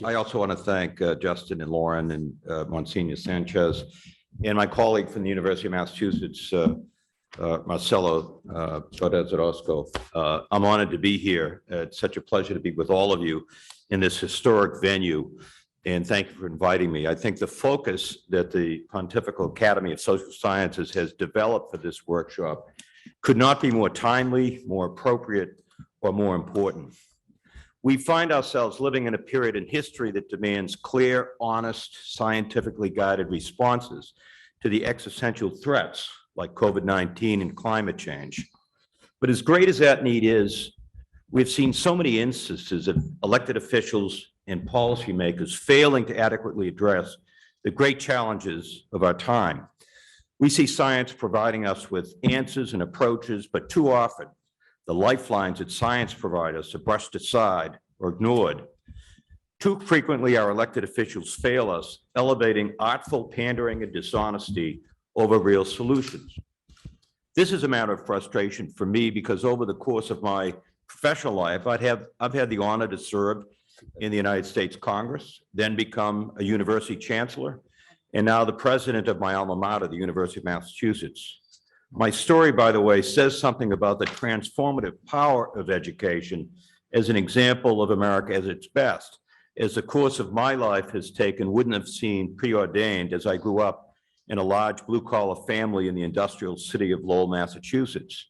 I also want to thank Justin and Lauren and Monsignor Sanchez and my colleague from the University of Massachusetts, Marcelo Torres Orozco. I'm honored to be here. It's such a pleasure to be with all of you in this historic venue. And thank you for inviting me. I think the focus that the Pontifical Academy of Social Sciences has developed for this workshop could not be more timely, more appropriate, or more important. We find ourselves living in a period in history that demands clear, honest, scientifically guided responses to the existential threats like COVID-19 and climate change. But as great as that need is, we've seen so many instances of elected officials and policymakers failing to adequately address the great challenges of our time. We see science providing us with answers and approaches, but too often, the lifelines that science provides us are brushed aside or ignored. Too frequently, our elected officials fail us, elevating artful pandering and dishonesty over real solutions. This is a matter of frustration for me because over the course of my professional life, I've had the honor to serve in the United States Congress, then become a university chancellor, and now the president of my alma mater, the University of Massachusetts. My story, by the way, says something about the transformative power of education as an example of America at its best, as the course of my life has taken, wouldn't have seemed preordained as I grew up in a large blue-collar family in the industrial city of Lowell, Massachusetts.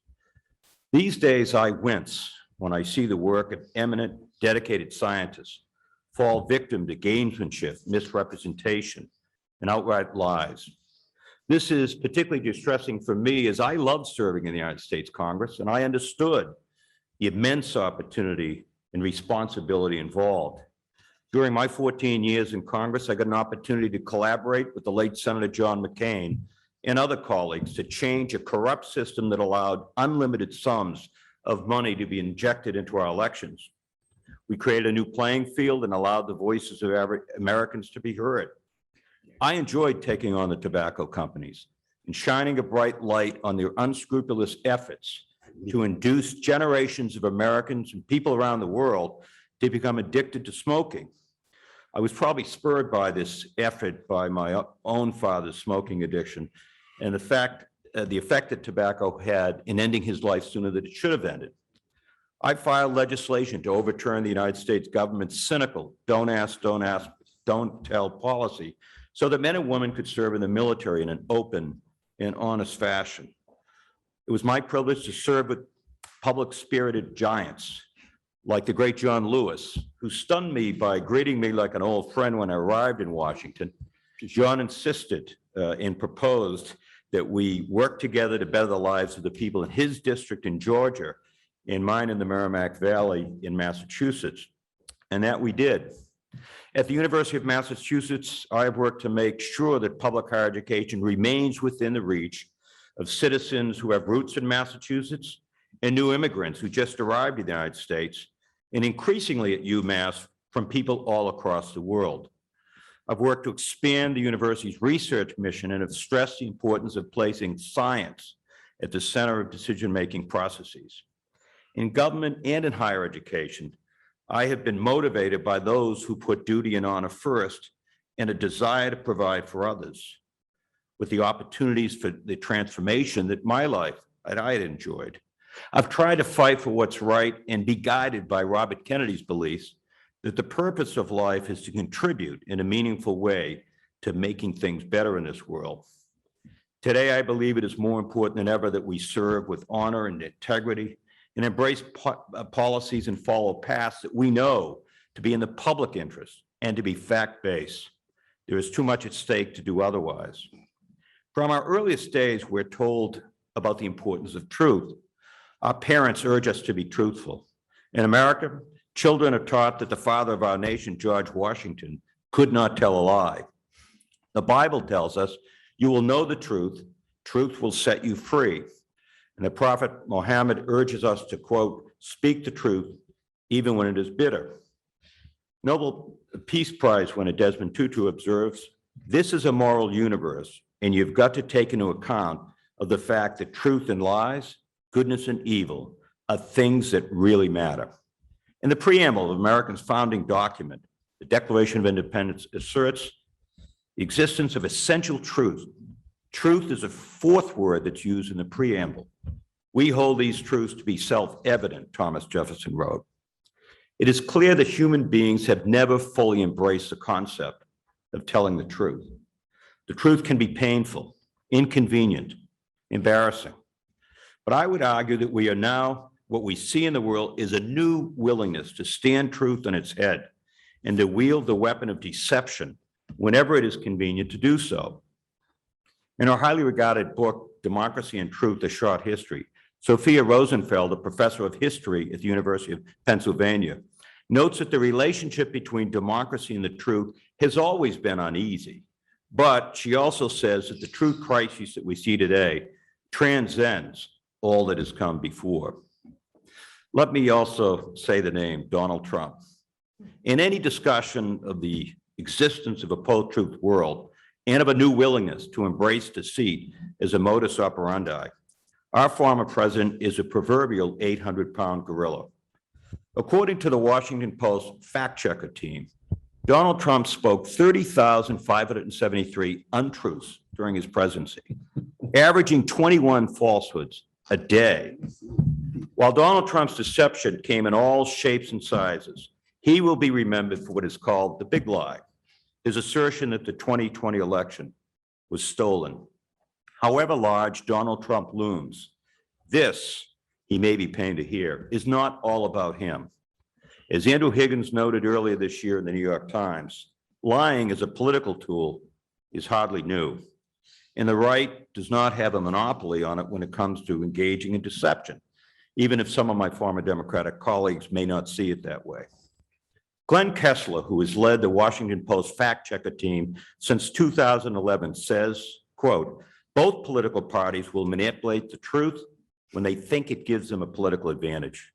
These days, I wince when I see the work of eminent, dedicated scientists fall victim to gamesmanship, misrepresentation, and outright lies. This is particularly distressing for me as I loved serving in the United States Congress and I understood the immense opportunity and responsibility involved. During my 14 years in Congress, I got an opportunity to collaborate with the late Senator John McCain and other colleagues to change a corrupt system that allowed unlimited sums of money to be injected into our elections. We created a new playing field and allowed the voices of Americans to be heard. I enjoyed taking on the tobacco companies and shining a bright light on their unscrupulous efforts to induce generations of Americans and people around the world to become addicted to smoking. I was probably spurred by this effort by my own father's smoking addiction and the effect that tobacco had in ending his life sooner than it should have ended. I filed legislation to overturn the United States government's cynical don't ask, don't tell policy so that men and women could serve in the military in an open and honest fashion. It was my privilege to serve with public-spirited giants like the great John Lewis, who stunned me by greeting me like an old friend when I arrived in Washington. John insisted and proposed that we work together to better the lives of the people in his district in Georgia and mine in the Merrimack Valley in Massachusetts, and that we did. At the University of Massachusetts, I have worked to make sure that public higher education remains within the reach of citizens who have roots in Massachusetts and new immigrants who just arrived in the United States, and increasingly at UMass from people all across the world. I've worked to expand the university's research mission and have stressed the importance of placing science at the center of decision-making processes. In government and in higher education, I have been motivated by those who put duty and honor first and a desire to provide for others with the opportunities for the transformation that my life that I had enjoyed. I've tried to fight for what's right and be guided by Robert Kennedy's beliefs that the purpose of life is to contribute in a meaningful way to making things better in this world. Today, I believe it is more important than ever that we serve with honor and integrity and embrace policies and follow paths that we know to be in the public interest and to be fact-based. There is too much at stake to do otherwise. From our earliest days, we're told about the importance of truth. Our parents urge us to be truthful. In America, children are taught that the father of our nation, George Washington, could not tell a lie. The Bible tells us, you will know the truth will set you free. And the Prophet Muhammad urges us to, quote, speak the truth even when it is bitter. Nobel Peace Prize winner Desmond Tutu observes, this is a moral universe, and you've got to take into account of the fact that truth and lies, goodness and evil are things that really matter. In the preamble of America's founding document, The Declaration of Independence asserts the existence of essential truth. Truth is a fourth word that's used in the preamble. We hold these truths to be self-evident, Thomas Jefferson wrote. It is clear that human beings have never fully embraced the concept of telling the truth. The truth can be painful, inconvenient, embarrassing. But I would argue that we are now, what we see in the world is a new willingness to stand truth on its head and to wield the weapon of deception whenever it is convenient to do so. In her highly regarded book, Democracy and Truth, A Short History, Sophia Rosenfeld, a professor of history at the University of Pennsylvania, notes that the relationship between democracy and the truth has always been uneasy. But she also says that the truth crisis that we see today transcends all that has come before. Let me also say the name Donald Trump. In any discussion of the existence of a post-truth world and of a new willingness to embrace deceit as a modus operandi, our former president is a proverbial 800-pound gorilla. According to the Washington Post fact-checker team, Donald Trump spoke 30,573 untruths during his presidency, averaging 21 falsehoods a day. While Donald Trump's deception came in all shapes and sizes, he will be remembered for what is called the big lie, his assertion that the 2020 election was stolen. However large Donald Trump looms, this, he may be pained to hear, is not all about him. As Andrew Higgins noted earlier this year in the New York Times, lying as a political tool is hardly new, and the right does not have a monopoly on it when it comes to engaging in deception, even if some of my former Democratic colleagues may not see it that way. Glenn Kessler, who has led the Washington Post fact-checker team since 2011, says, quote, "Both political parties will manipulate the truth when they think it gives them a political advantage.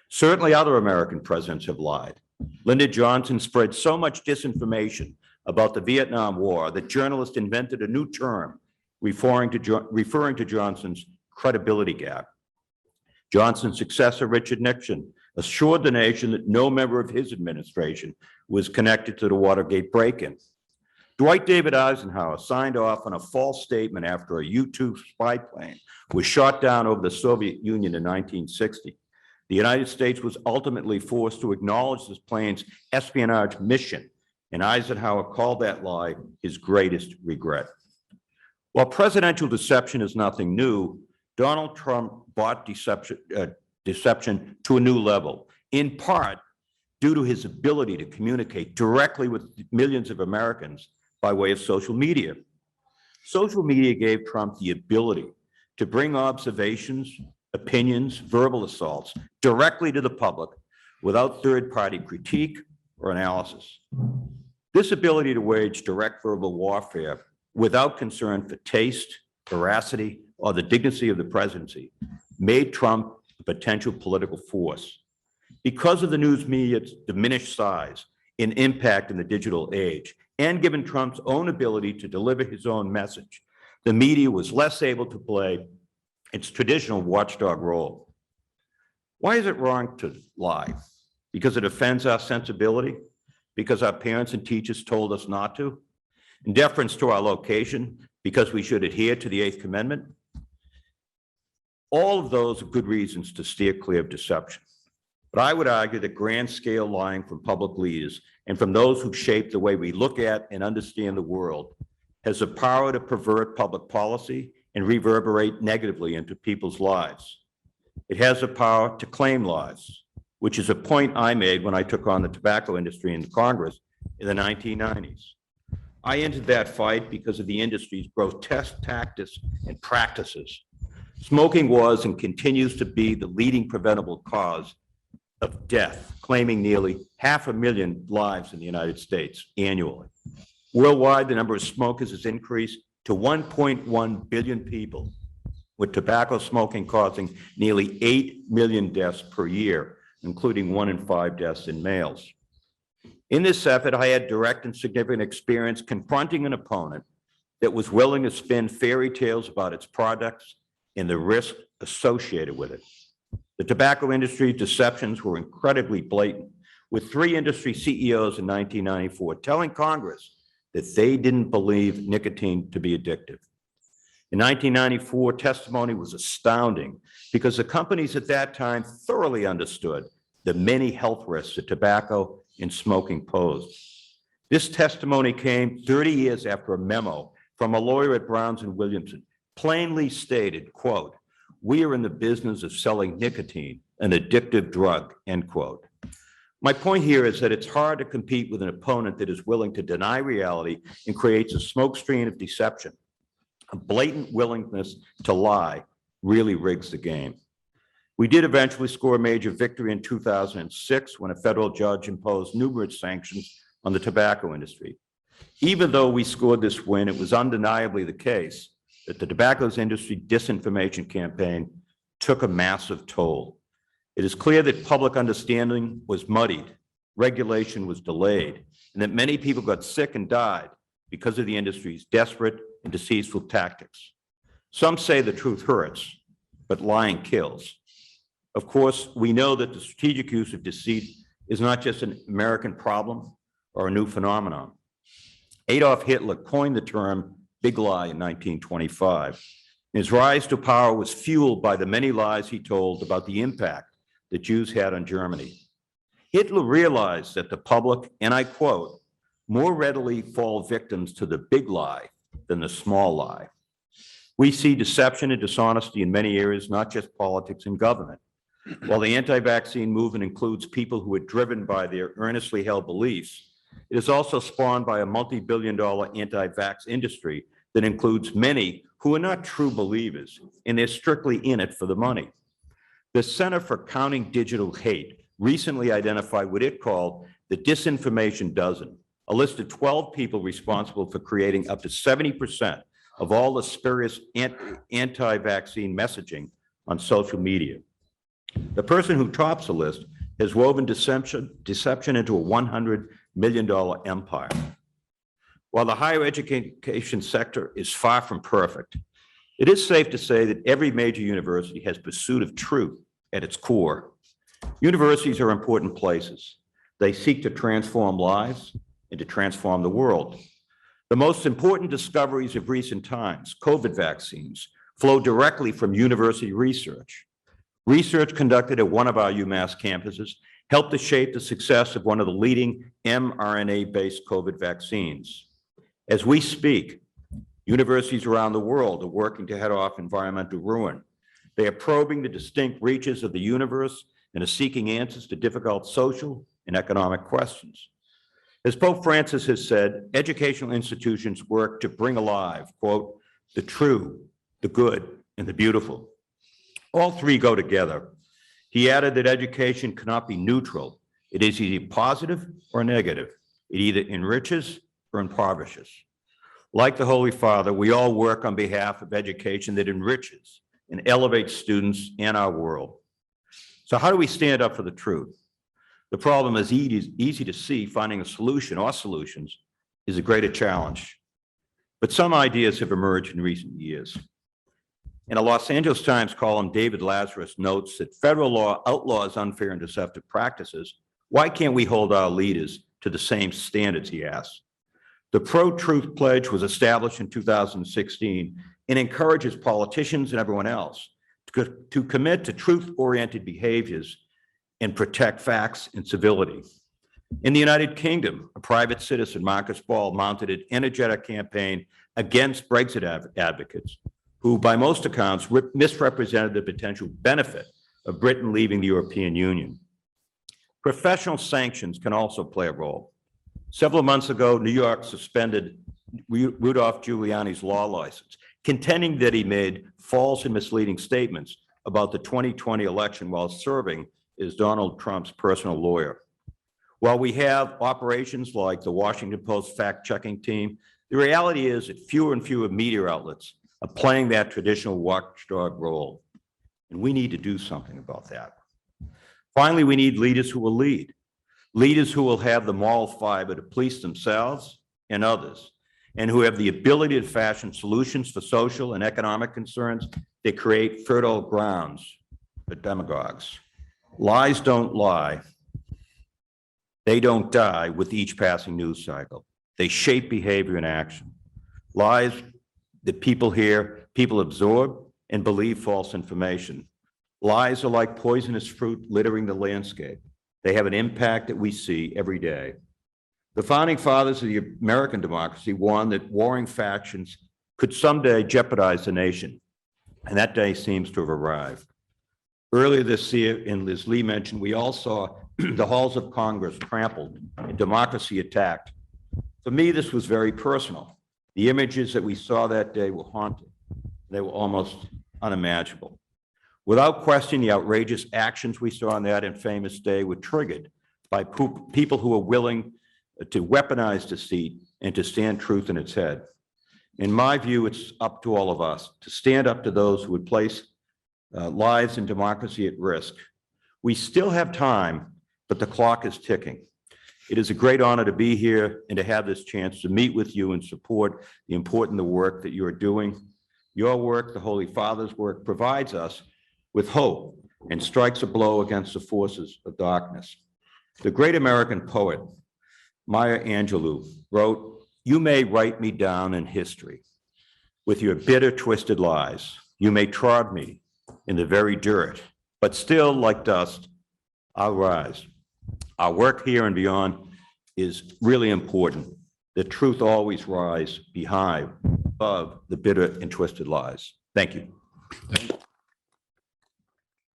Certainly other American presidents have lied. Lyndon Johnson spread so much disinformation about the Vietnam War that journalists invented a new term referring to Johnson's credibility gap. Johnson's successor, Richard Nixon, assured the nation that no member of his administration was connected to the Watergate break-in. Dwight David Eisenhower signed off on a false statement after a U-2 spy plane was shot down over the Soviet Union in 1960. The United States was ultimately forced to acknowledge this plane's espionage mission, and Eisenhower called that lie his greatest regret. While presidential deception is nothing new, Donald Trump brought deception to a new level, in part due to his ability to communicate directly with millions of Americans by way of social media. Social media gave Trump the ability to bring observations, opinions, verbal assaults directly to the public without third-party critique or analysis. This ability to wage direct verbal warfare without concern for taste, veracity, or the dignity of the presidency made Trump a potential political force. Because of the news media's diminished size and impact in the digital age, and given Trump's own ability to deliver his own message, the media was less able to play its traditional watchdog role. Why is it wrong to lie? Because it offends our sensibility? Because our parents and teachers told us not to? In deference to our location, because we should adhere to the Eighth Amendment? All of those are good reasons to steer clear of deception. But I would argue that grand-scale lying from public leaders and from those who shape the way we look at and understand the world has the power to pervert public policy and reverberate negatively into people's lives. It has the power to claim lives, which is a point I made when I took on the tobacco industry in Congress in the 1990s. I entered that fight because of the industry's grotesque tactics and practices. Smoking was and continues to be the leading preventable cause of death, claiming nearly 500,000 lives in the United States annually. Worldwide, the number of smokers has increased to 1.1 billion people, with tobacco smoking causing nearly 8 million deaths per year, including 1 in 5 deaths in males. In this effort, I had direct and significant experience confronting an opponent that was willing to spin fairy tales about its products and the risk associated with it. The tobacco industry's deceptions were incredibly blatant, with 3 industry CEOs in 1994 telling Congress that they didn't believe nicotine to be addictive. In 1994, testimony was astounding because the companies at that time thoroughly understood the many health risks that tobacco and smoking posed. This testimony came 30 years after a memo from a lawyer at Browns and Williamson plainly stated, quote, "We are in the business of selling nicotine, an addictive drug," end quote. My point here is that it's hard to compete with an opponent that is willing to deny reality and creates a smokescreen of deception. A blatant willingness to lie really rigs the game. We did eventually score a major victory in 2006 when a federal judge imposed numerous sanctions on the tobacco industry. Even though we scored this win, it was undeniably the case that the tobacco industry disinformation campaign took a massive toll. It is clear that public understanding was muddied, regulation was delayed, and that many people got sick and died because of the industry's desperate and deceitful tactics. Some say the truth hurts, but lying kills. Of course, we know that the strategic use of deceit is not just an American problem or a new phenomenon. Adolf Hitler coined the term big lie in 1925. His rise to power was fueled by the many lies he told about the impact the Jews had on Germany. Hitler realized that the public, and I quote, more readily fall victims to the big lie than the small lie. We see deception and dishonesty in many areas, not just politics and government. While the anti-vaccine movement includes people who are driven by their earnestly held beliefs, it is also spawned by a multi-billion-dollar anti-vax industry that includes many who are not true believers, and they're strictly in it for the money. The Center for Counting Digital Hate recently identified what it called the Disinformation Dozen, a list of 12 people responsible for creating up to 70% of all the spurious anti-vaccine messaging on social media. The person who tops the list has woven deception into a $100 million empire. While the higher education sector is far from perfect, it is safe to say that every major university has pursuit of truth at its core. Universities are important places. They seek to transform lives and to transform the world. The most important discoveries of recent times, COVID vaccines, flow directly from university research. Research conducted at one of our UMass campuses helped to shape the success of one of the leading mRNA-based COVID vaccines. As we speak, universities around the world are working to head off environmental ruin. They are probing the distinct reaches of the universe and are seeking answers to difficult social and economic questions. As Pope Francis has said, educational institutions work to bring alive, quote, the true, the good, and the beautiful. All three go together. He added that education cannot be neutral. It is either positive or negative. It either enriches or impoverishes. Like the Holy Father, we all work on behalf of education that enriches and elevates students and our world. So how do we stand up for the truth? The problem is easy to see. Finding a solution or solutions is a greater challenge. But some ideas have emerged in recent years. In a Los Angeles Times column, David Lazarus notes that federal law outlaws unfair and deceptive practices. Why can't we hold our leaders to the same standards, he asks. The Pro-Truth Pledge was established in 2016 and encourages politicians and everyone else to commit to truth-oriented behaviors and protect facts and civility. In the United Kingdom, a private citizen, Marcus Ball, mounted an energetic campaign against Brexit advocates who, by most accounts, misrepresented the potential benefit of Britain leaving the European Union. Professional sanctions can also play a role. Several months ago, New York suspended Rudolph Giuliani's law license, contending that he made false and misleading statements about the 2020 election while serving as Donald Trump's personal lawyer. While we have operations like the Washington Post fact-checking team, the reality is that fewer and fewer media outlets are playing that traditional watchdog role, and we need to do something about that. Finally, we need leaders who will lead. Leaders who will have the moral fiber to police themselves and others, and who have the ability to fashion solutions for social and economic concerns that create fertile grounds for demagogues. Lies don't lie. They don't die with each passing news cycle. They shape behavior and action. Lies that people hear, people absorb and believe false information. Lies are like poisonous fruit littering the landscape. They have an impact that we see every day. The founding fathers of the American democracy warned that warring factions could someday jeopardize the nation, and that day seems to have arrived. Earlier this year, and as Lee mentioned, we all saw the halls of Congress trampled and democracy attacked. For me, this was very personal. The images that we saw that day were haunting. They were almost unimaginable. Without question, the outrageous actions we saw on that infamous day were triggered by people who are willing to weaponize deceit and to stand truth in its head. In my view, it's up to all of us to stand up to those who would place lives and democracy at risk. We still have time, but the clock is ticking. It is a great honor to be here and to have this chance to meet with you and support the important work that you are doing. Your work, the Holy Father's work, provides us with hope and strikes a blow against the forces of darkness. The great American poet, Maya Angelou, wrote, "You may write me down in history with your bitter, twisted lies. You may trod me in the very dirt, but still, like dust, I'll rise." Our work here and beyond is really important. The truth always rise behind, above the bitter and twisted lies. Thank you.